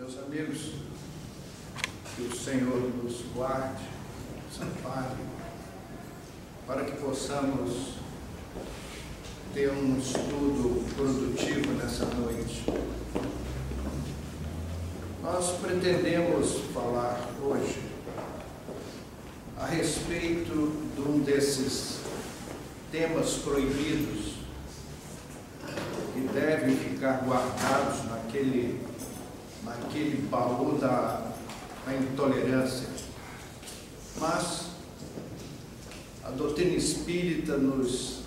Meus amigos, que o Senhor nos guarde, nos ampare, para que possamos ter um estudo produtivo nessa noite. Nós pretendemos falar hoje a respeito de um desses temas proibidos que devem ficar guardados naquele baú da intolerância. Mas a doutrina espírita nos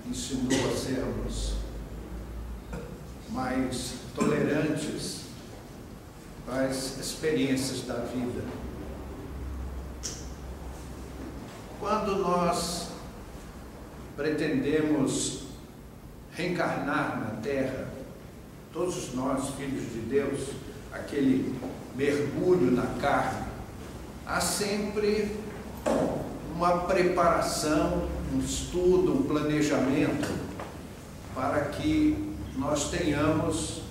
ensinou a sermos mais tolerantes às experiências da vida. Quando nós pretendemos reencarnar na Terra, todos nós, filhos de Deus, aquele mergulho na carne, há sempre uma preparação, um estudo, um planejamento para que nós tenhamos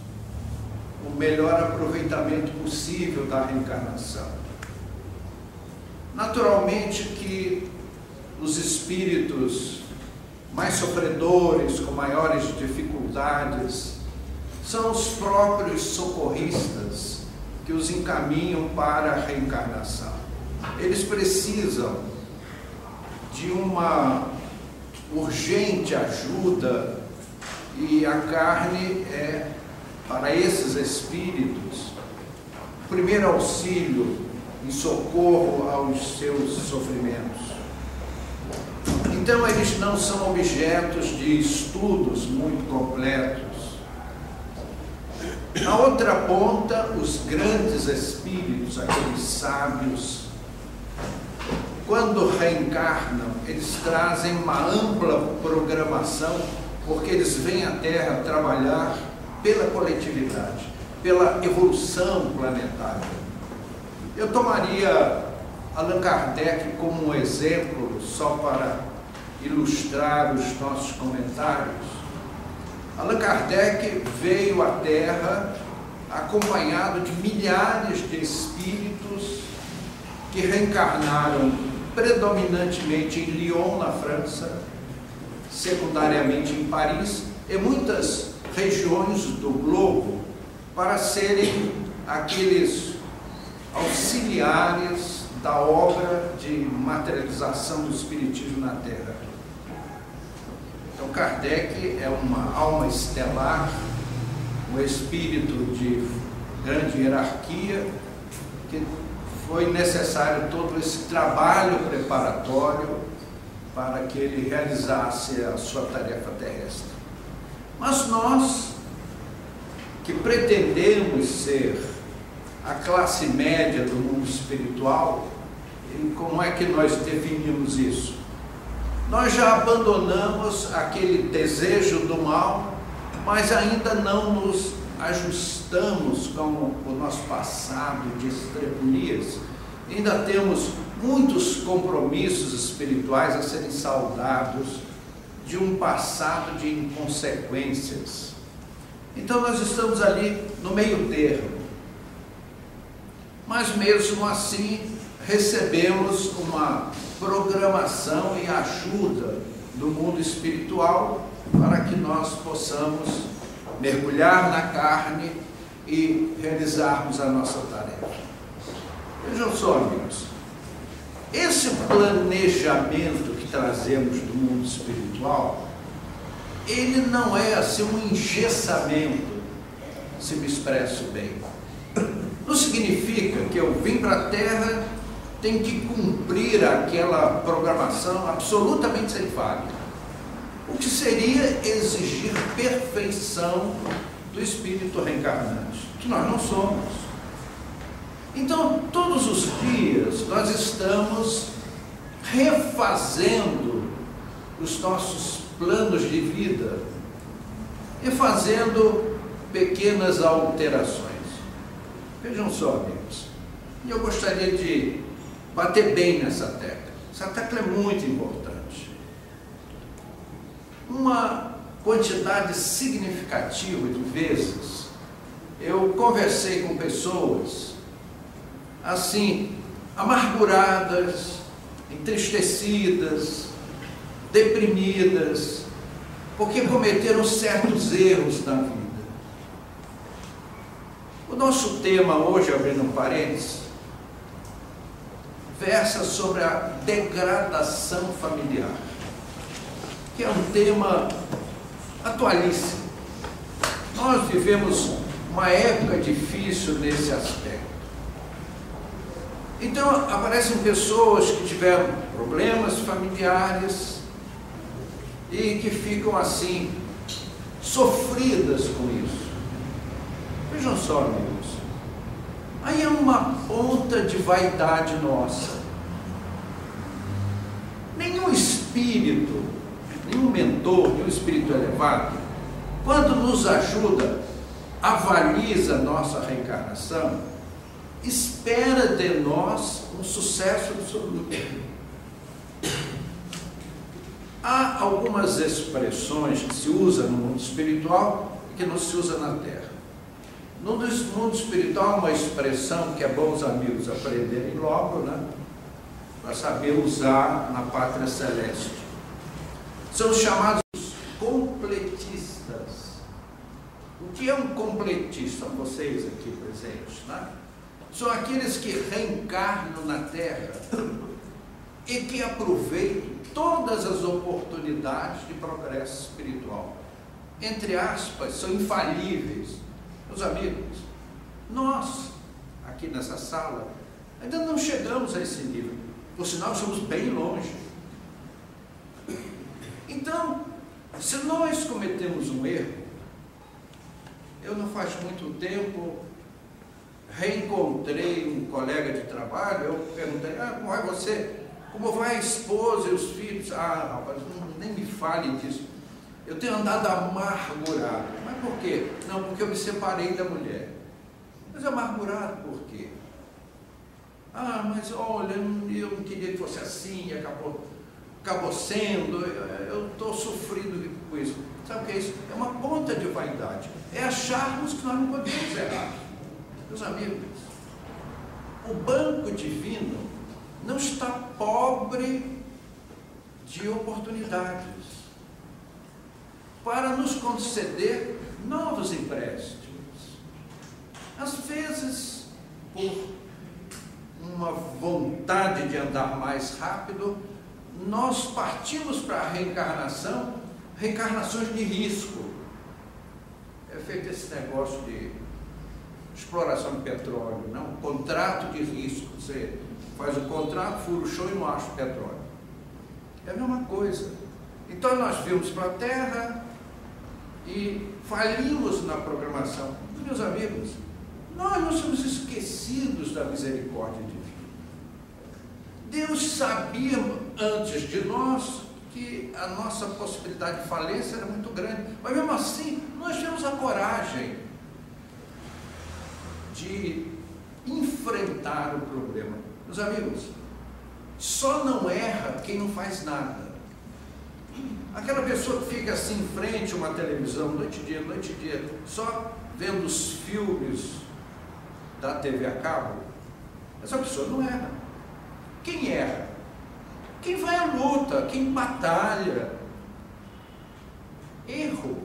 o melhor aproveitamento possível da reencarnação. Naturalmente que os espíritos mais sofredores, com maiores dificuldades, são os próprios socorristas que os encaminham para a reencarnação. Eles precisam de uma urgente ajuda e a carne é, para esses espíritos, o primeiro auxílio em socorro aos seus sofrimentos. Então, eles não são objetos de estudos muito completos. Na outra ponta, os grandes espíritos, aqueles sábios, quando reencarnam, eles trazem uma ampla programação, porque eles vêm à Terra trabalhar pela coletividade, pela evolução planetária. Eu tomaria Allan Kardec como um exemplo, só para ilustrar os nossos comentários. Allan Kardec veio à Terra acompanhado de milhares de espíritos que reencarnaram predominantemente em Lyon, na França, secundariamente em Paris e muitas regiões do globo, para serem aqueles auxiliares da obra de materialização do Espiritismo na Terra. Então, Kardec é uma alma estelar, um espírito de grande hierarquia, que foi necessário todo esse trabalho preparatório para que ele realizasse a sua tarefa terrestre. Mas nós, que pretendemos ser a classe média do mundo espiritual, e como é que nós definimos isso? Nós já abandonamos aquele desejo do mal, mas ainda não nos ajustamos com o nosso passado de estrepulias. Ainda temos muitos compromissos espirituais a serem saldados de um passado de inconsequências. Então nós estamos ali no meio termo. Mas mesmo assim recebemos uma programação e ajuda do mundo espiritual para que nós possamos mergulhar na carne e realizarmos a nossa tarefa. Vejam só, amigos, esse planejamento que trazemos do mundo espiritual, ele não é assim um engessamento, se me expresso bem. Não significa que eu vim para a Terra, tenho que cumprir aquela programação absolutamente sem falha. O que seria exigir perfeição do espírito reencarnante, que nós não somos. Então, todos os dias, nós estamos refazendo os nossos planos de vida e fazendo pequenas alterações. Vejam só, amigos, e eu gostaria de bater bem nessa tecla. Essa tecla é muito importante. Uma quantidade significativa de vezes Eu conversei com pessoas assim, amarguradas, entristecidas, deprimidas, porque cometeram certos erros na vida. O nosso tema hoje, abrindo um parênteses, versa sobre a degradação familiar, que é um tema atualíssimo. Nós vivemos uma época difícil nesse aspecto. Então, aparecem pessoas que tiveram problemas familiares e que ficam assim, sofridas com isso. Vejam só, amigos, aí é uma ponta de vaidade nossa. Nenhum espírito, nenhum mentor, nenhum espírito elevado, quando nos ajuda, avaliza a nossa reencarnação, espera de nós um sucesso absoluto. Há algumas expressões que se usam no mundo espiritual e que não se usa na Terra. No mundo espiritual, uma expressão que é bom os amigos aprenderem logo, né? Para saber usar na pátria celeste. São os chamados completistas. O que é um completista? São vocês aqui presentes, né? São aqueles que reencarnam na Terra e que aproveitam todas as oportunidades de progresso espiritual. Entre aspas, são infalíveis. Meus amigos, nós, aqui nessa sala, ainda não chegamos a esse nível. Por sinal, estamos bem longe. Então, se nós cometemos um erro, eu não faz muito tempo reencontrei um colega de trabalho, eu perguntei, como vai você? Como vai a esposa e os filhos? Rapaz, nem me fale disso. Eu tenho andado amargurado. Mas por quê? Não, porque eu me separei da mulher. Mas amargurado por quê? Mas olha, eu não queria que fosse assim, acabou sendo, eu estou sofrendo com isso. Sabe o que é isso? É uma ponta de vaidade. É acharmos que nós não podemos errar. Meus amigos, o banco divino não está pobre de oportunidades para nos conceder novos empréstimos. Às vezes, por uma vontade de andar mais rápido, nós partimos para a reencarnações de risco. É feito esse negócio de exploração de petróleo, não? Contrato de risco. Você faz o contrato, fura o chão e não acha o petróleo. É a mesma coisa. Então nós vimos para a Terra e falimos na programação. Meus amigos, nós não somos esquecidos da misericórdia divina. Deus sabia antes de nós que a nossa possibilidade de falência era muito grande, mas mesmo assim nós tivemos a coragem de enfrentar o problema. Meus amigos, só não erra quem não faz nada. Aquela pessoa que fica assim em frente a uma televisão noite e dia, só vendo os filmes da TV a cabo, essa pessoa não erra. Quem erra? Quem vai à luta, quem batalha. Erro,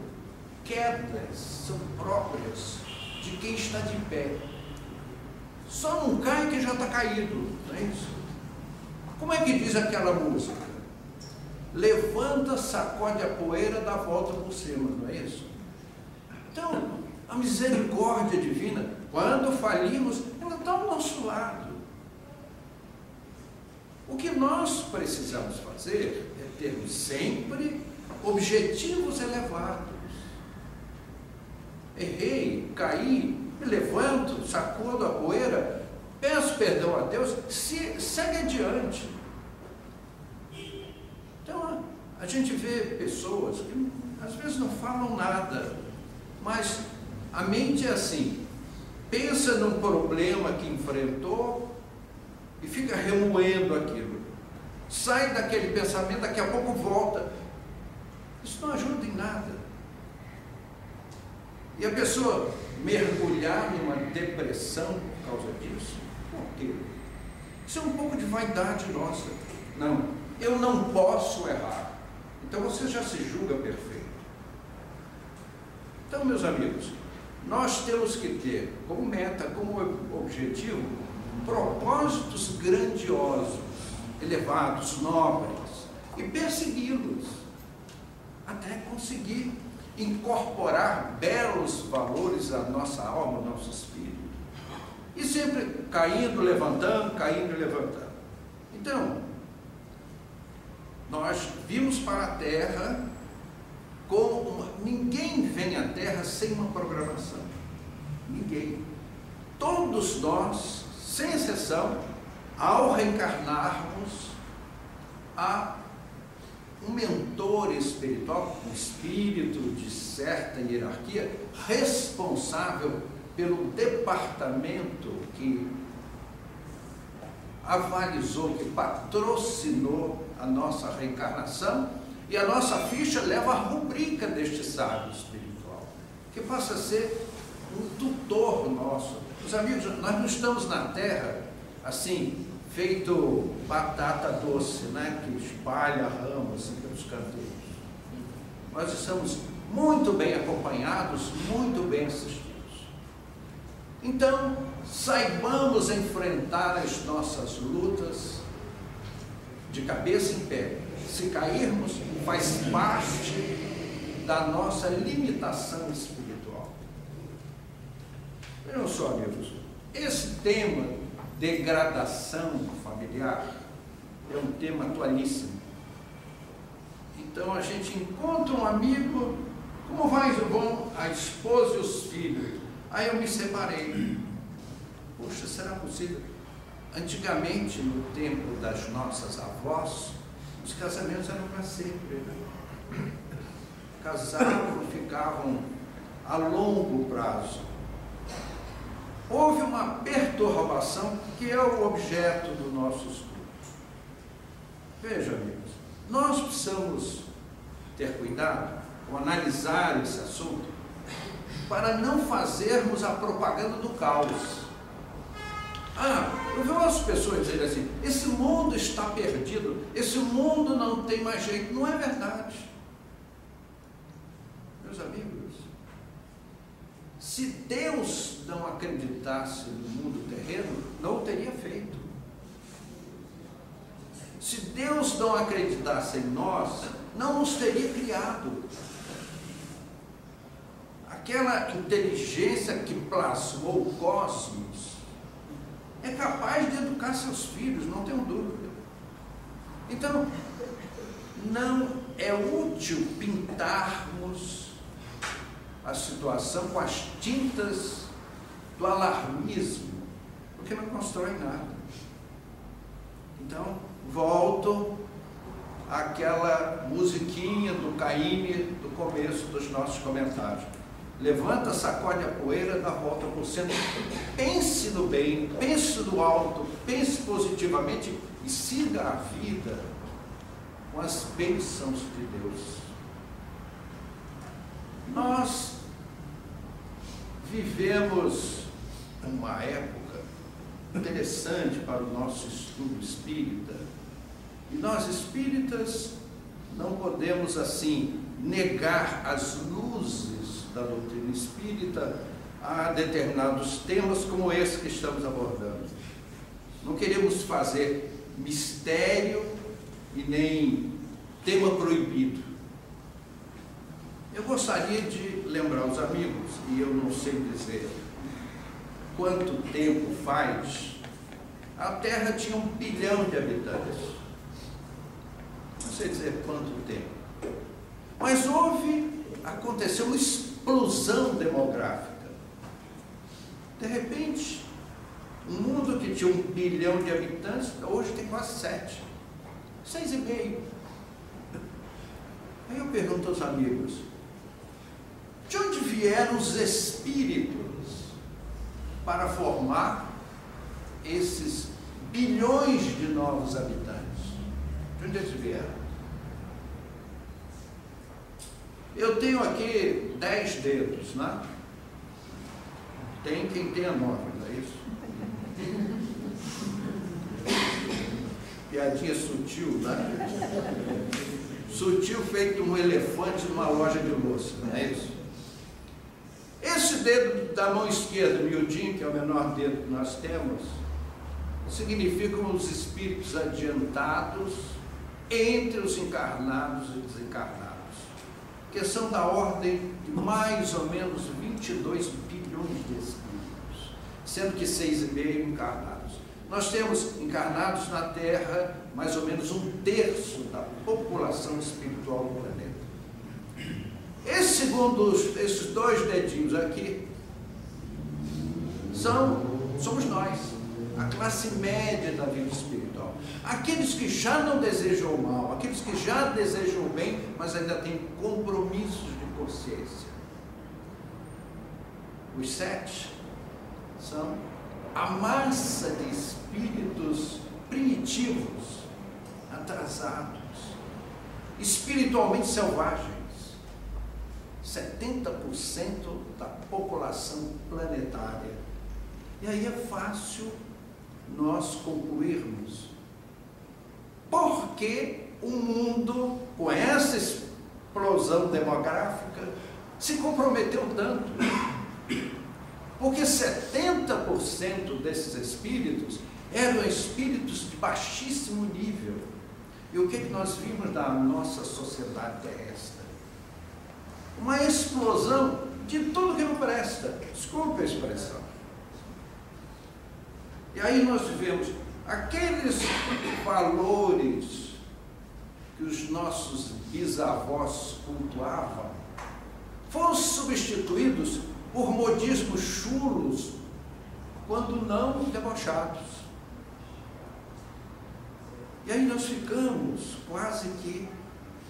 quedas são próprias de quem está de pé. Só não cai quem já está caído, não é isso? Como é que diz aquela música? Levanta, sacode a poeira, dá a volta por cima, não é isso? Então, a misericórdia divina, quando falimos, ela está ao nosso lado. O que nós precisamos fazer é termos sempre objetivos elevados. Errei, caí, me levanto, sacudo a poeira, peço perdão a Deus, segue adiante. Então, a gente vê pessoas que às vezes não falam nada, mas a mente é assim, pensa num problema que enfrentou e fica remoendo aquilo. Sai daquele pensamento, daqui a pouco volta. Isso não ajuda em nada. E a pessoa mergulhar numa depressão por causa disso, por quê? Isso é um pouco de vaidade nossa. Não, eu não posso errar. Então você já se julga perfeito. Então, meus amigos, nós temos que ter como meta, como objetivo, propósitos grandiosos, elevados, nobres, e persegui-los, até conseguir incorporar belos valores à nossa alma, ao nosso espírito. E sempre caindo, levantando, caindo e levantando. Então, nós vimos para a Terra ninguém vem à Terra sem uma programação. Ninguém. Todos nós, sem exceção, ao reencarnarmos, há um mentor espiritual, um espírito de certa hierarquia, responsável pelo departamento que avalizou, que patrocinou a nossa reencarnação, e a nossa ficha leva a rubrica deste sábio espiritual, que passa a ser um tutor nosso. Os amigos, nós não estamos na Terra assim, feito batata doce, né, que espalha ramos assim, pelos canteiros. Nós estamos muito bem acompanhados, muito bem assistidos. Então, saibamos enfrentar as nossas lutas de cabeça em pé. Se cairmos, faz parte da nossa limitação espiritual. Vejam só, amigos, esse tema, degradação familiar, é um tema atualíssimo. Então a gente encontra um amigo, como vão a esposa e os filhos? Aí eu me separei. Poxa, será possível? Antigamente, no tempo das nossas avós, os casamentos eram para sempre, né? Casavam, ficavam a longo prazo. Houve uma perturbação que é o objeto do nosso estudo. Veja, amigos, nós precisamos ter cuidado ao analisar esse assunto para não fazermos a propaganda do caos. Eu vejo pessoas dizerem assim, esse mundo está perdido, esse mundo não tem mais jeito. Não é verdade. Meus amigos, se Deus não acreditasse no mundo terreno, não o teria feito. Se Deus não acreditasse em nós, não nos teria criado. Aquela inteligência que plasmou o cosmos é capaz de educar seus filhos, não tenho dúvida. Então, não é útil pintarmos a situação com as tintas do alarmismo, porque não constrói nada. Então, volto àquela musiquinha do Caíme do começo dos nossos comentários. Levanta, sacode a poeira, dá a volta por cento. Pense no bem, pense no alto, pense positivamente e siga a vida com as bênçãos de Deus. Nós vivemos uma época interessante para o nosso estudo espírita, e nós espíritas não podemos assim negar as luzes da doutrina espírita a determinados temas como esse que estamos abordando. Não queremos fazer mistério e nem tema proibido. Eu gostaria de lembrar os amigos, e eu não sei dizer quanto tempo faz, a Terra tinha 1 bilhão de habitantes. Não sei dizer quanto tempo. Mas aconteceu uma explosão demográfica. De repente, um mundo que tinha 1 bilhão de habitantes, hoje tem quase 7, 6,5. Aí eu pergunto aos amigos, de onde vieram os espíritos para formar esses bilhões de novos habitantes? De onde eles vieram? Eu tenho aqui 10 dedos, né? Tem quem tenha 9, não é isso? Piadinha sutil, né? Sutil feito um elefante numa loja de louça, não é isso? Esse dedo da mão esquerda, miudinho, que é o menor dedo que nós temos, significam os espíritos adiantados entre os encarnados e desencarnados, que são da ordem de mais ou menos 22 bilhões de espíritos, sendo que 6,5 encarnados. Nós temos encarnados na Terra mais ou menos 1/3 da população espiritual do planeta. Esses 2 dedinhos aqui somos nós, a classe média da vida espiritual. Aqueles que já não desejam o mal, aqueles que já desejam o bem, mas ainda têm compromissos de consciência. Os 7 são a massa de espíritos primitivos, atrasados, espiritualmente selvagens. 70% da população planetária. E aí é fácil nós concluirmos por que o mundo, com essa explosão demográfica, se comprometeu tanto. Porque 70% desses espíritos eram espíritos de baixíssimo nível. E o que nós vimos na nossa sociedade terrestre? Uma explosão de tudo que não presta. Desculpe a expressão. E aí nós vemos aqueles valores que os nossos bisavós cultuavam, foram substituídos por modismos chulos, quando não debochados. E aí nós ficamos quase que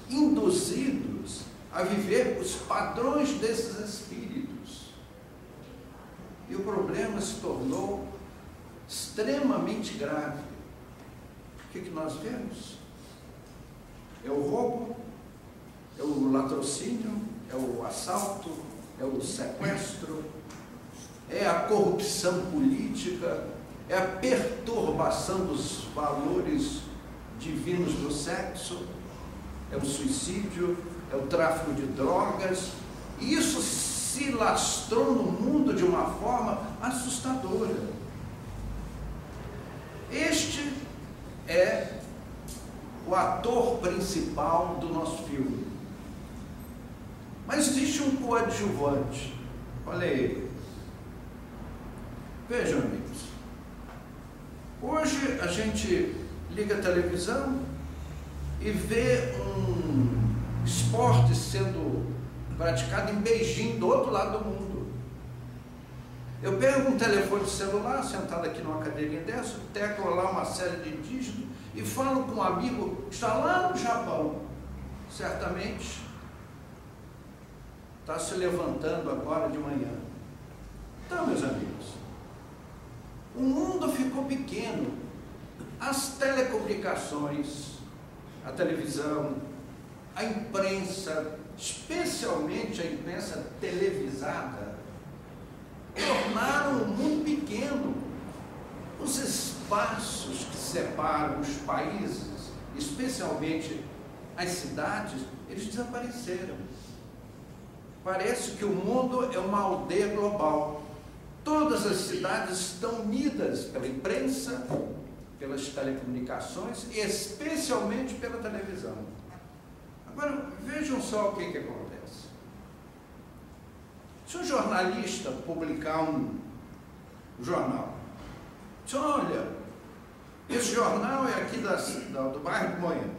induzidos a viver os padrões desses espíritos. E o problema se tornou extremamente grave. O que nós vemos? É o roubo, é o latrocínio, é o assalto, é o sequestro, é a corrupção política, é a perturbação dos valores divinos do sexo, é o suicídio, é o tráfico de drogas. E isso se lastrou no mundo de uma forma assustadora. Este é o ator principal do nosso filme. Mas existe um coadjuvante. Olha ele. Vejam, amigos. Hoje a gente liga a televisão e vê um esporte sendo praticado em Beijing, do outro lado do mundo. Eu pego um telefone celular, sentado aqui numa cadeirinha dessa, teclo lá uma série de dígitos e falo com um amigo que está lá no Japão. Certamente está se levantando agora de manhã. Então, meus amigos, o mundo ficou pequeno. As telecomunicações, a televisão, a imprensa, especialmente a imprensa televisada, tornaram o mundo pequeno. Os espaços que separam os países, especialmente as cidades, eles desapareceram. Parece que o mundo é uma aldeia global. Todas as cidades estão unidas pela imprensa, pelas telecomunicações e especialmente pela televisão. Agora, vejam só o que acontece. Se um jornalista publicar um jornal, diz: olha, esse jornal é aqui do bairro de Moema.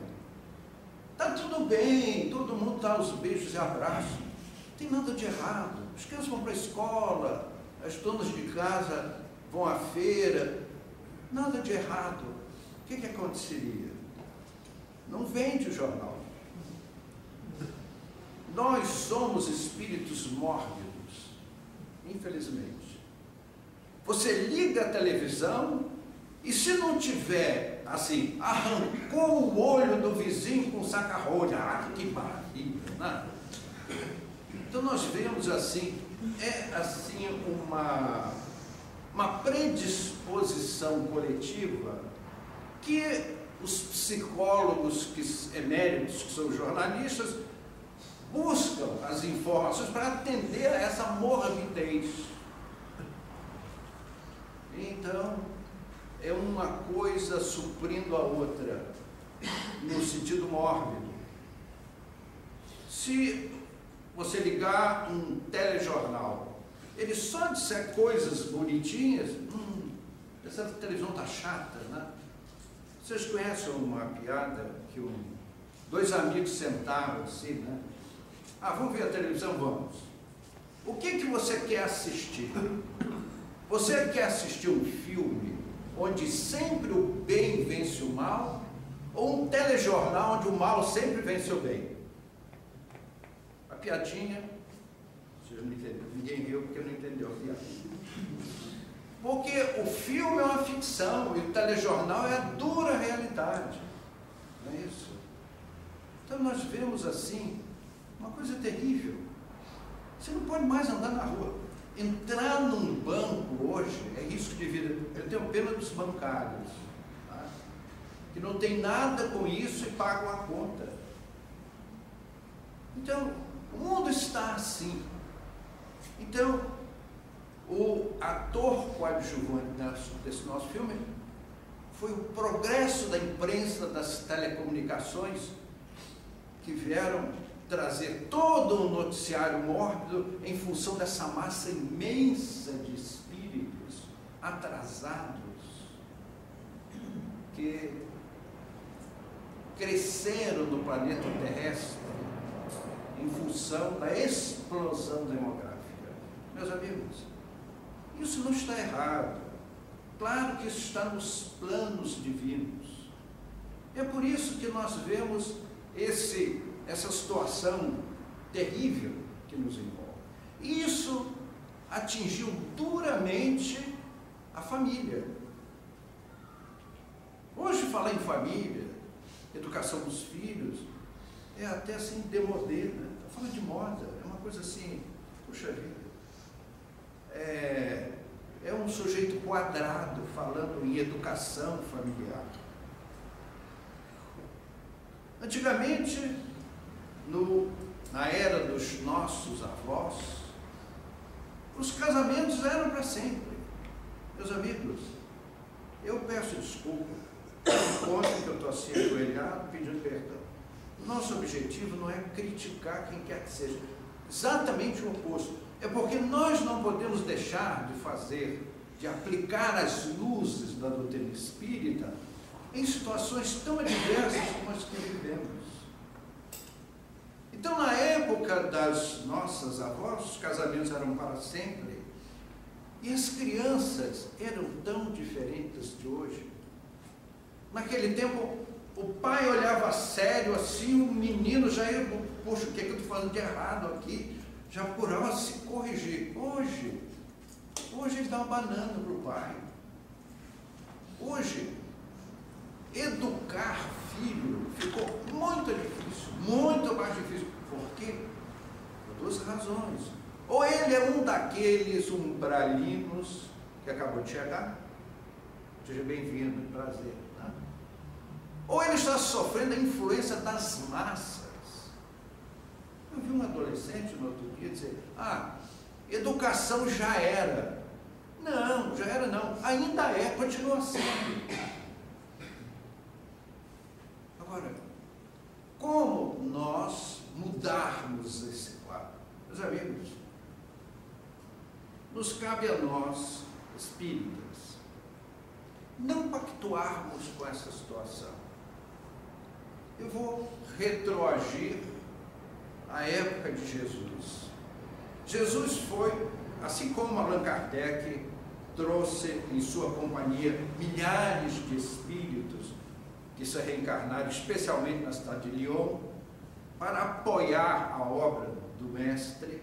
Está tudo bem, todo mundo dá os beijos e abraços. Não tem nada de errado. As crianças vão para a escola, as donas de casa vão à feira. Nada de errado. O que aconteceria? Não vende o jornal. Nós somos espíritos mórbidos, infelizmente. Você liga a televisão e, se não tiver, assim, arrancou o olho do vizinho com saca-rolha, que maravilha, né? Então nós vemos assim é assim uma predisposição coletiva que os psicólogos eméritos, que são jornalistas, buscam as informações para atender a essa morbidez. Então, é uma coisa suprindo a outra, no sentido mórbido. Se você ligar um telejornal, ele só disser coisas bonitinhas, essa televisão está chata, né? Vocês conhecem uma piada que dois amigos sentaram assim, né? Vamos ver a televisão? Vamos. O que você quer assistir? Você quer assistir um filme onde sempre o bem vence o mal? Ou um telejornal onde o mal sempre vence o bem? A piadinha, vocês não entenderam, ninguém riu porque não entendeu a piadinha. Porque o filme é uma ficção e o telejornal é a dura realidade. Não é isso? Então nós vemos assim uma coisa terrível. Você não pode mais andar na rua. Entrar num banco hoje é risco de vida. Eu tenho pena dos bancários, tá? Que não tem nada com isso e pagam a conta. Então, o mundo está assim. Então, o ator coadjuvante desse nosso filme foi o progresso da imprensa, das telecomunicações, que vieram trazer todo um noticiário mórbido em função dessa massa imensa de espíritos atrasados que cresceram no planeta terrestre em função da explosão demográfica. Meus amigos, isso não está errado. Claro que isso está nos planos divinos. É por isso que nós vemos essa situação terrível que nos envolve. E isso atingiu duramente a família. Hoje falar em família, educação dos filhos, é até assim demodê, né? Está falando de moda, é uma coisa assim, puxa vida. É um sujeito quadrado falando em educação familiar. Antigamente, na era dos nossos avós, os casamentos eram para sempre. Meus amigos, eu peço desculpa, ontem que eu estou assim ajoelhado pedindo perdão. Nosso objetivo não é criticar quem quer que seja, exatamente o oposto. É porque nós não podemos deixar de aplicar as luzes da doutrina espírita em situações tão adversas como as que vivemos. Então, na época das nossas avós, os casamentos eram para sempre, e as crianças eram tão diferentes de hoje. Naquele tempo, o pai olhava sério assim, o menino já ia, poxa, o que é que eu estou falando de errado aqui? Já procurava se corrigir. Hoje ele dá uma banana para o pai. Hoje, educar filho ficou muito difícil, muito mais difícil. Por quê? Por duas razões. Ou ele é um daqueles umbralinos que acabou de chegar, seja bem-vindo, prazer, tá? Ou ele está sofrendo a influência das massas. Eu vi um adolescente no outro dia dizer, educação já era. Não, já era não, ainda é, continua sendo. Agora, como nós mudarmos esse quadro? Meus amigos, nos cabe a nós, espíritas, não pactuarmos com essa situação. Eu vou retroagir à época de Jesus. Jesus foi, assim como Allan Kardec trouxe em sua companhia milhares de espíritos que se reencarnaram, especialmente na cidade de Lyon, para apoiar a obra do Mestre.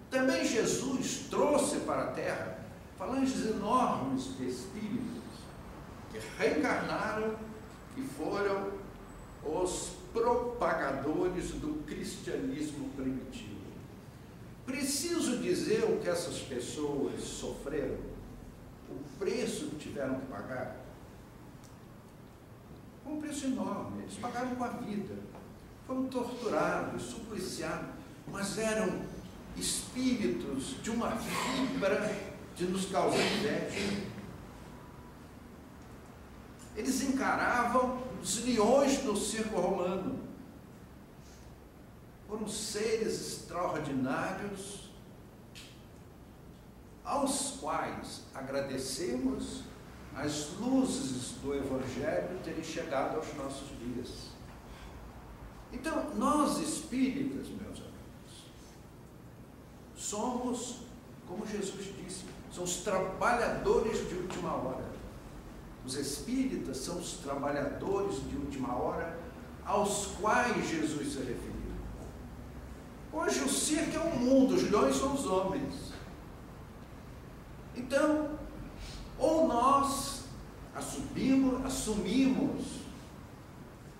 Também Jesus trouxe para a Terra falanges enormes de espíritos que reencarnaram e foram os propagadores do cristianismo primitivo. Preciso dizer o que essas pessoas sofreram, o preço que tiveram que pagar. Foi um preço enorme, eles pagaram com a vida, foram torturados, supliciados, mas eram espíritos de uma fibra de nos causar inveja. Eles encaravam os leões do circo romano. Foram seres extraordinários, aos quais agradecemos as luzes do Evangelho terem chegado aos nossos dias. Então, nós espíritas, meus amigos, somos, como Jesus disse, somos trabalhadores de última hora. Os espíritas são os trabalhadores de última hora aos quais Jesus se referiu. Hoje o circo é o mundo, os leões são os homens. Então, ou nós assumimos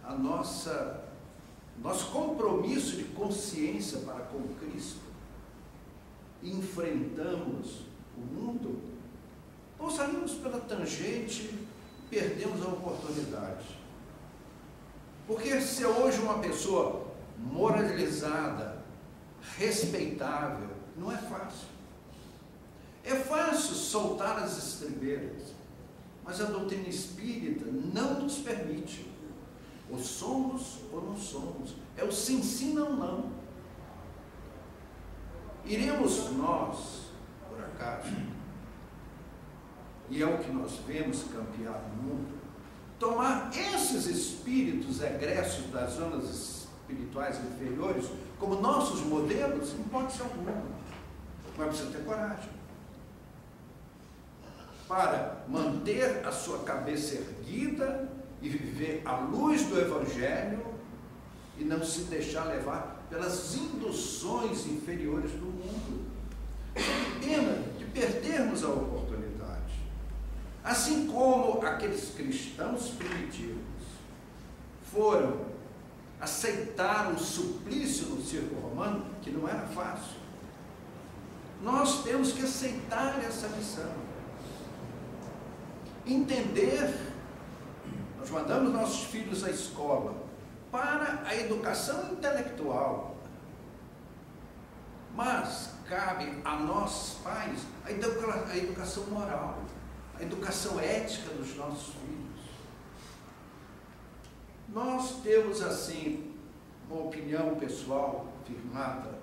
a nosso compromisso de consciência para com Cristo e enfrentamos o mundo, ou saímos pela tangente e perdemos a oportunidade. Porque se hoje uma pessoa moralizada, respeitável, não é fácil. É fácil soltar as estribeiras, mas a doutrina espírita não nos permite. Ou somos ou não somos. É o sim, sim, não, não. Iremos nós, por acaso, e é o que nós vemos campear no mundo, tomar esses espíritos egressos das zonas espirituais inferiores como nossos modelos? Em hipótese alguma. Mas precisa ter coragem para manter a sua cabeça erguida e viver à luz do Evangelho e não se deixar levar pelas induções inferiores do mundo. Sob pena de perdermos a oportunidade. Assim como aqueles cristãos primitivos aceitaram o suplício no circo romano, que não era fácil, nós temos que aceitar essa missão. Entender, nós mandamos nossos filhos à escola para a educação intelectual, mas cabe a nós, pais, a educação moral, a educação ética dos nossos filhos. Nós temos, assim, uma opinião pessoal firmada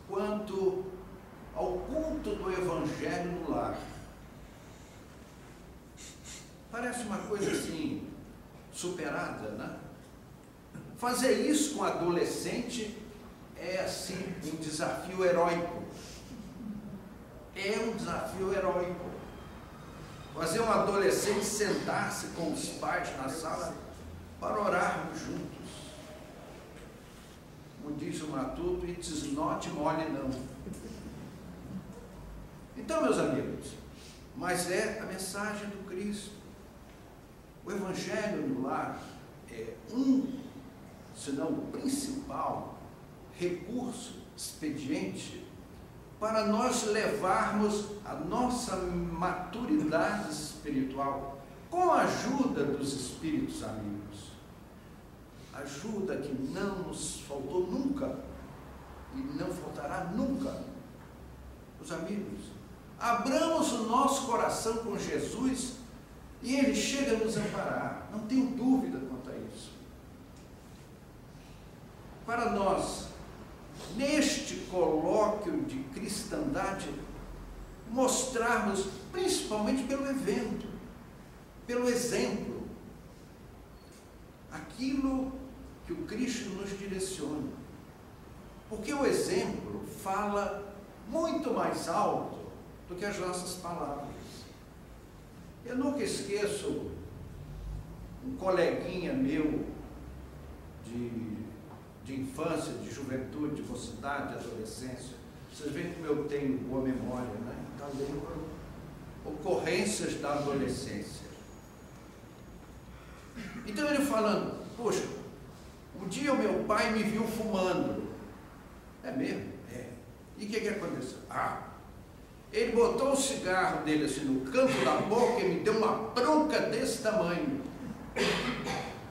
quanto ao culto do Evangelho no lar. Parece uma coisa assim, superada, né? Fazer isso com adolescente é, assim, um desafio heróico. É um desafio heróico. Fazer um adolescente sentar-se com os pais na sala para orarmos juntos. Como diz o Matuto, it's not mole não. Então, meus amigos, mas é a mensagem do Cristo. O Evangelho no lar é se não o principal recurso, expediente, para nós levarmos a nossa maturidade espiritual com a ajuda dos espíritos amigos. Ajuda que não nos faltou nunca e não faltará nunca. Os amigos, abramos o nosso coração com Jesus e Ele chega a nos amparar, não tenho dúvida quanto a isso. Para nós, neste colóquio de cristandade, mostrarmos, principalmente pelo evento, pelo exemplo, aquilo que o Cristo nos direciona. Porque o exemplo fala muito mais alto do que as nossas palavras. Eu nunca esqueço um coleguinha meu de infância, de juventude, de mocidade, de adolescência. Vocês veem como eu tenho boa memória, né? Então lembro ocorrências da adolescência. Então ele falando, poxa, um dia o meu pai me viu fumando. É mesmo? É. E o que aconteceu? Ele botou o cigarro dele assim no canto da boca e me deu uma bronca desse tamanho.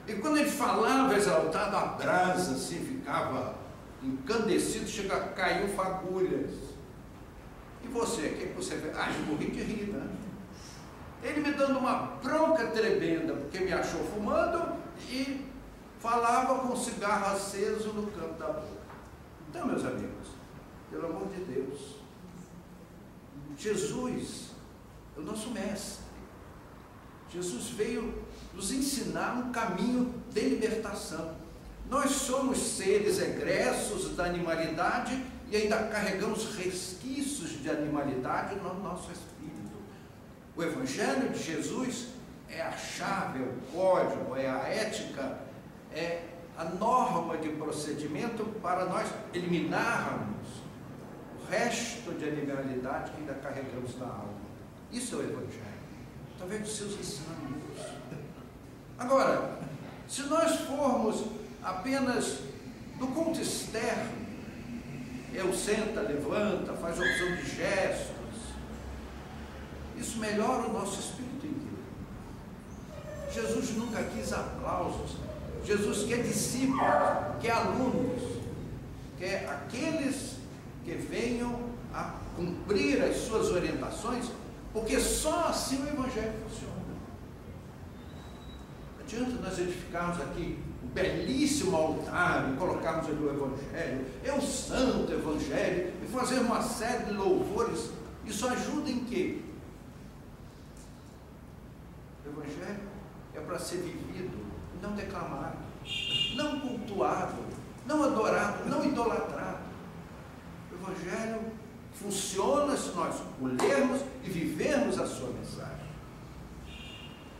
E quando ele falava exaltado, a brasa assim ficava encandecido, chega a cair fagulhas. E você, o que você vê? Eu morri de rir, né? Ele me dando uma bronca tremenda, porque me achou fumando e falava com o cigarro aceso no canto da boca. Então, meus amigos, pelo amor de Deus, Jesus é o nosso mestre. Jesus veio nos ensinar um caminho de libertação. Nós somos seres egressos da animalidade e ainda carregamos resquícios de animalidade no nosso espírito. O Evangelho de Jesus é a chave, é o código, é a ética, é a norma de procedimento para nós eliminarmos o resto de animalidade que ainda carregamos na alma. Isso é o Evangelho, através dos seus ensinamentos. Agora, se nós formos apenas do culto externo, eu senta, levanta, faz opção de gestos, isso melhora o nosso espírito inteiro. Jesus nunca quis aplausos. Jesus quer discípulos, quer alunos, quer aqueles que venham a cumprir as suas orientações, porque só assim o Evangelho funciona. Não adianta nós edificarmos aqui um belíssimo altar e colocarmos ali o Evangelho, é o santo Evangelho, e fazer uma série de louvores. Isso ajuda em quê? O Evangelho é para ser vivido, não declamado, não cultuado, não adorado, não idolatrado. O Evangelho funciona se nós o lermos e vivermos a sua mensagem.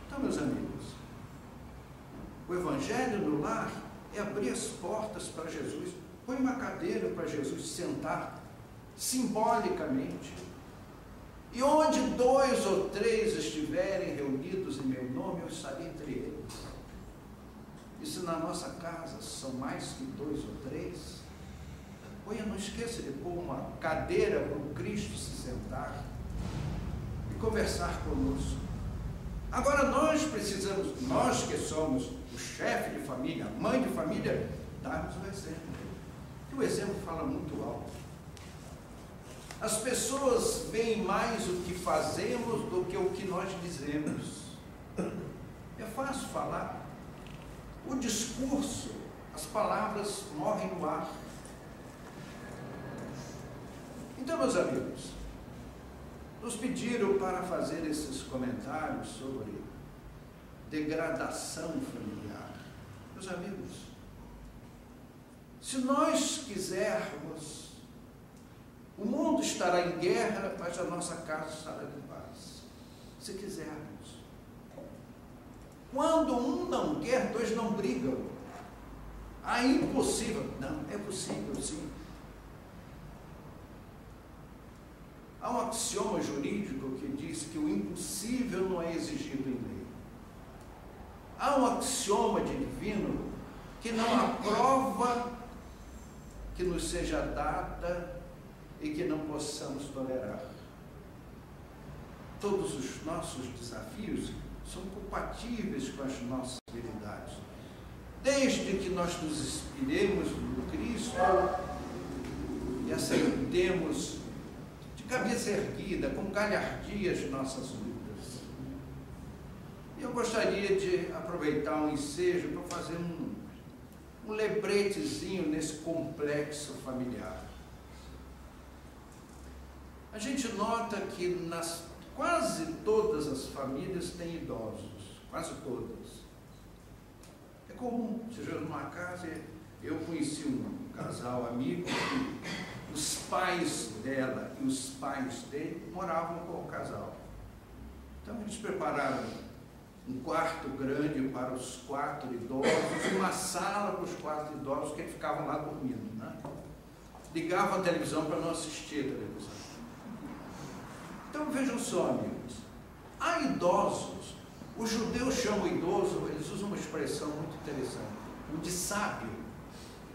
Então, meus amigos, o Evangelho no lar é abrir as portas para Jesus. Põe uma cadeira para Jesus sentar, simbolicamente. E onde 2 ou 3 estiverem reunidos em meu nome, eu estarei entre eles. E se na nossa casa são mais que 2 ou 3, não esqueça de pôr uma cadeira para o Cristo se sentar e conversar conosco. Agora nós precisamos, nós que somos o chefe de família, a mãe de família, darmos o exemplo. E o exemplo fala muito alto. As pessoas veem mais o que fazemos do que o que nós dizemos. É fácil falar. O discurso, as palavras morrem no ar. Então, meus amigos, nos pediram para fazer esses comentários sobre degradação familiar. Meus amigos, se nós quisermos, o mundo estará em guerra, mas a nossa casa estará em paz. Se quisermos. Quando um não quer, 2 não brigam. É impossível. Não, é possível sim. Há um axioma jurídico que diz que o impossível não é exigido em lei. Há um axioma divino que não há prova que nos seja dada e que não possamos tolerar. Todos os nossos desafios são compatíveis com as nossas habilidades. Desde que nós nos inspiremos no Cristo e aceitemos de cabeça erguida, com galhardia as nossas lutas. E eu gostaria de aproveitar um ensejo para fazer um lebretezinho nesse complexo familiar. A gente nota que quase todas as famílias têm idosos, quase todas. É comum, você chega numa casa, eu conheci um casal amigo, que os pais dela e os pais dele moravam com o casal. Então eles prepararam um quarto grande para os 4 idosos, uma sala para os 4 idosos que ficavam lá dormindo, né? Ligavam a televisão para não assistir a televisão. Então vejam só, amigos, há idosos, os judeus chamam idoso, eles usam uma expressão muito interessante, de sábio.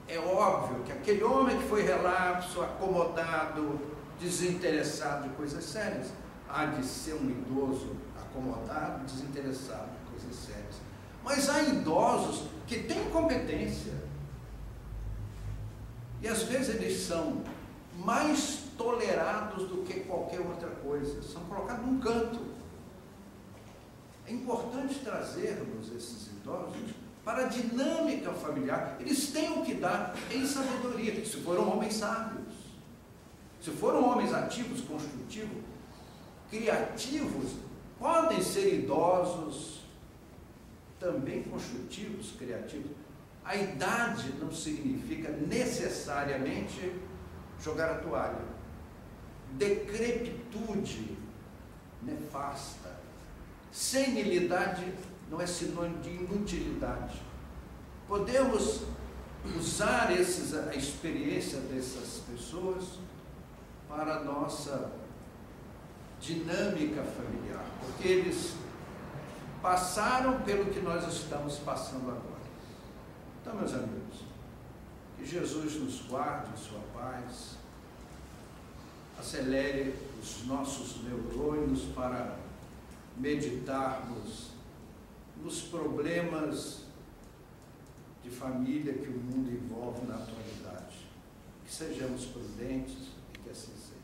é óbvio que aquele homem que foi relapso, acomodado, desinteressado de coisas sérias, há de ser um idoso acomodado, desinteressado de coisas sérias. Mas há idosos que têm competência. E às vezes eles são mais tolerados do que qualquer outra coisa. São colocados num canto. É importante trazermos esses idosos para a dinâmica familiar. Eles têm o que dar em sabedoria, se foram homens sábios. Se foram homens ativos, construtivos, criativos, podem ser idosos, também construtivos, criativos. A idade não significa necessariamente jogar a toalha. Decrepitude nefasta. Senilidade não é sinônimo de inutilidade. Podemos usar a experiência dessas pessoas para a nossa dinâmica familiar, porque eles passaram pelo que nós estamos passando agora. Então, meus amigos, que Jesus nos guarde em sua paz, acelere os nossos neurônios para meditarmos nos problemas de família que o mundo envolve na atualidade. Que sejamos prudentes e que assim seja.